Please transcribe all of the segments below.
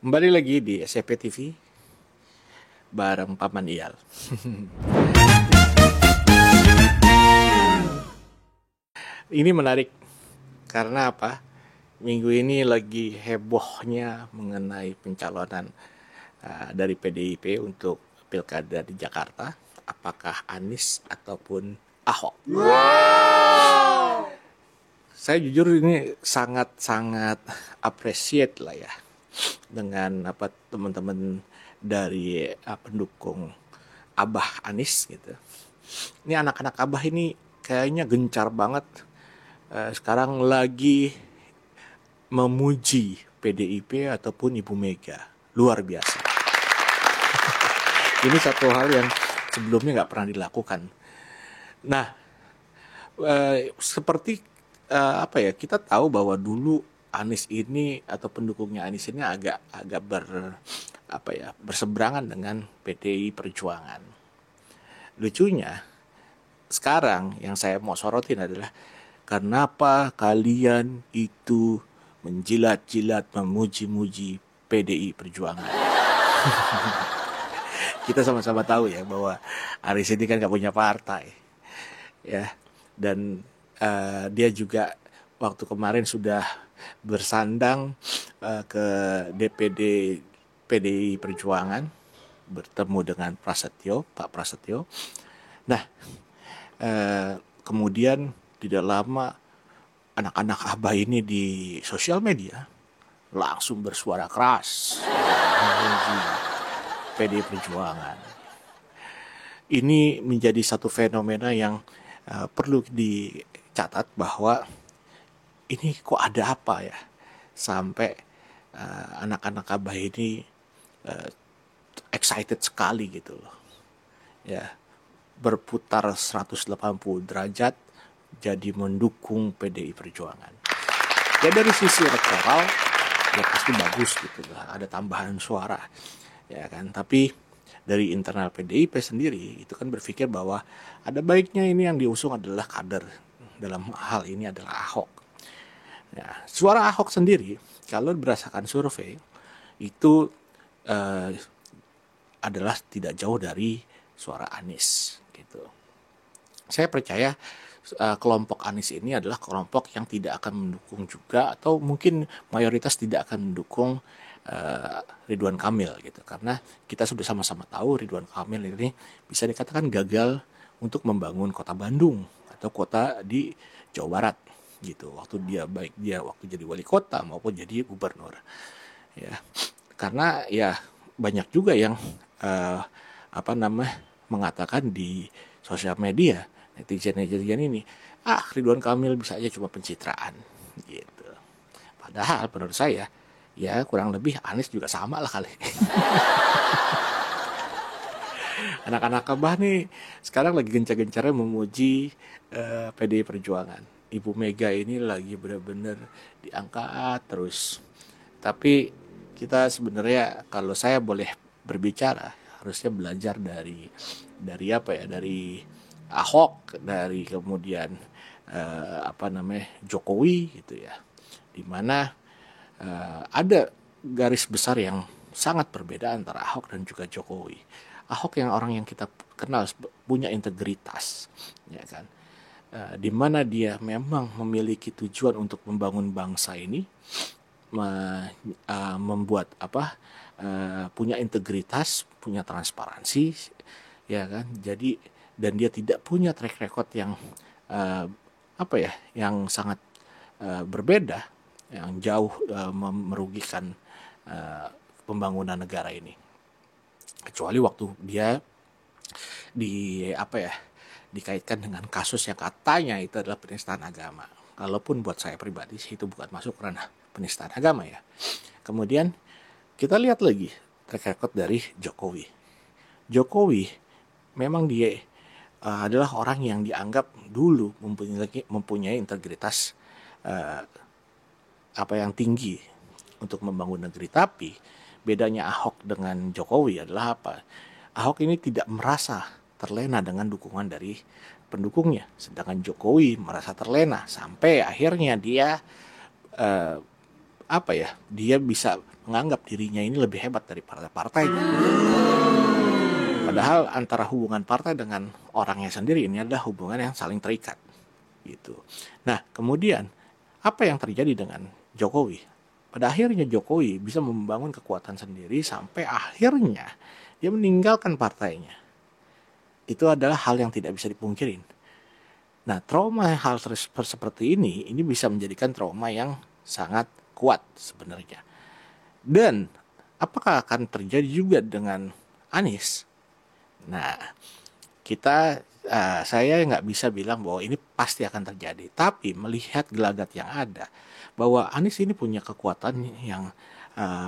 Kembali lagi di SCP TV bareng Paman Iyal. Ini menarik karena apa? Minggu ini lagi hebohnya mengenai pencalonan dari PDIP untuk pilkada di Jakarta. Apakah Anies ataupun Ahok? Saya jujur ini sangat-sangat appreciate lah ya dengan apa teman-teman dari pendukung Abah Anies gitu. Ini anak-anak Abah ini kayaknya gencar banget sekarang lagi memuji PDIP ataupun Ibu Mega. Luar biasa. Ini satu hal yang sebelumnya nggak pernah dilakukan. Nah, seperti apa ya, kita tahu bahwa dulu Anies ini atau pendukungnya Anies ini agak berseberangan dengan PDI Perjuangan. Lucunya sekarang yang saya mau sorotin adalah kenapa kalian itu menjilat-jilat memuji-muji PDI Perjuangan. Kita sama-sama tahu ya bahwa Anies ini kan gak punya partai ya, dan dia juga waktu kemarin sudah bersandang ke DPD PDI Perjuangan, bertemu dengan Pak Prasetyo. Nah, kemudian tidak lama anak-anak Abah ini di sosial media langsung bersuara keras memuji PDI Perjuangan. Ini menjadi satu fenomena yang perlu dicatat bahwa ini kok ada apa ya sampai anak-anak Abah ini excited sekali gitu loh ya, berputar 180 derajat jadi mendukung PDI Perjuangan. Ya dari sisi elektoral ya pasti bagus gitu lah, ada tambahan suara ya kan, tapi dari internal PDIP sendiri itu kan berpikir bahwa ada baiknya ini yang diusung adalah kader, dalam hal ini adalah Ahok. Ya, suara Ahok sendiri kalau berdasarkan survei itu adalah tidak jauh dari suara Anies gitu. Saya percaya kelompok Anies ini adalah kelompok yang tidak akan mendukung juga, atau mungkin mayoritas tidak akan mendukung Ridwan Kamil gitu, karena kita sudah sama-sama tahu Ridwan Kamil ini bisa dikatakan gagal untuk membangun kota Bandung atau kota di Jawa Barat gitu, waktu dia waktu jadi wali kota maupun jadi gubernur ya, karena ya banyak juga yang mengatakan di sosial media, netizen ini, Ridwan Kamil bisa aja cuma pencitraan gitu. Padahal menurut saya ya kurang lebih Anies juga sama lah kali. Anak-anak Abah nih sekarang lagi gencar-gencarnya memuji PDI Perjuangan. Ibu Mega ini lagi benar-benar diangkat terus. Tapi kita sebenarnya kalau saya boleh berbicara harusnya belajar dari apa ya, dari Ahok, dari kemudian Jokowi gitu ya, dimana ada garis besar yang sangat berbeda antara Ahok dan juga Jokowi. Ahok yang orang yang kita kenal punya integritas ya kan, di mana dia memang memiliki tujuan untuk membangun bangsa ini, membuat punya integritas, punya transparansi ya kan. Jadi dan dia tidak punya track record yang yang sangat berbeda, yang jauh merugikan pembangunan negara ini, kecuali waktu dia dikaitkan dengan kasus yang katanya itu adalah penistaan agama. Kalaupun buat saya pribadi itu bukan masuk ranah penistaan agama ya. Kemudian kita lihat lagi track record dari Jokowi. Jokowi memang dia adalah orang yang dianggap dulu mempunyai integritas yang tinggi untuk membangun negeri. Tapi bedanya Ahok dengan Jokowi adalah apa? Ahok ini tidak merasa terlena dengan dukungan dari pendukungnya, sedangkan Jokowi merasa terlena sampai akhirnya dia dia bisa menganggap dirinya ini lebih hebat dari partai-partai. Padahal antara hubungan partai dengan orangnya sendiri ini adalah hubungan yang saling terikat. Gitu. Nah, kemudian apa yang terjadi dengan Jokowi? Pada akhirnya Jokowi bisa membangun kekuatan sendiri sampai akhirnya dia meninggalkan partainya. Itu adalah hal yang tidak bisa dipungkirin. Nah, trauma hal seperti ini bisa menjadikan trauma yang sangat kuat sebenarnya. Dan apakah akan terjadi juga dengan Anies? Nah, saya nggak bisa bilang bahwa ini pasti akan terjadi. Tapi melihat gelagat yang ada, bahwa Anies ini punya kekuatan yang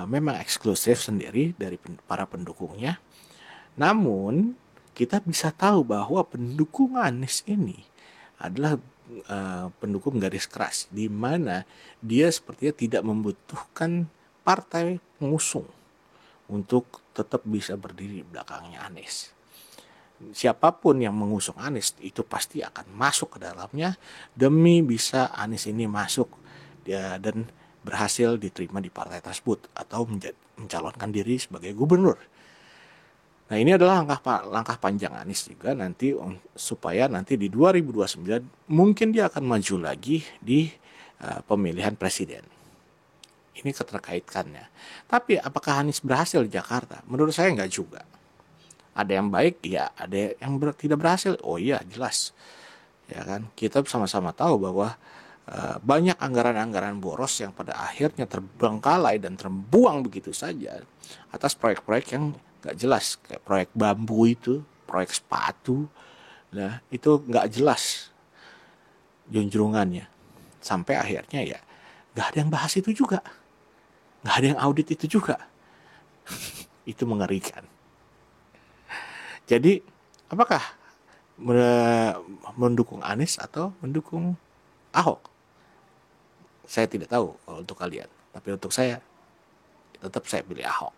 memang eksklusif sendiri dari para pendukungnya. Namun, kita bisa tahu bahwa pendukung Anies ini adalah pendukung garis keras, di mana dia sepertinya tidak membutuhkan partai pengusung untuk tetap bisa berdiri di belakangnya Anies. Siapapun yang mengusung Anies itu pasti akan masuk ke dalamnya demi bisa Anies ini masuk dan berhasil diterima di partai tersebut atau mencalonkan diri sebagai gubernur. Nah, ini adalah langkah panjang Anies juga nanti supaya nanti di 2029 mungkin dia akan maju lagi di pemilihan presiden. Ini keterkaitannya. Tapi apakah Anies berhasil di Jakarta? Menurut saya nggak juga. Ada yang baik, ya. Ada yang tidak berhasil. Oh iya, jelas. Ya kan? Kita sama-sama tahu bahwa banyak anggaran-anggaran boros yang pada akhirnya terbengkalai dan terbuang begitu saja atas proyek-proyek yang nggak jelas. Kayak proyek bambu itu, proyek sepatu. Nah, itu nggak jelas junjungannya. Sampai akhirnya ya nggak ada yang bahas itu juga. Nggak ada yang audit itu juga. Itu mengerikan. Jadi, apakah mendukung Anies atau mendukung Ahok? Saya tidak tahu kalau untuk kalian. Tapi untuk saya, tetap saya pilih Ahok.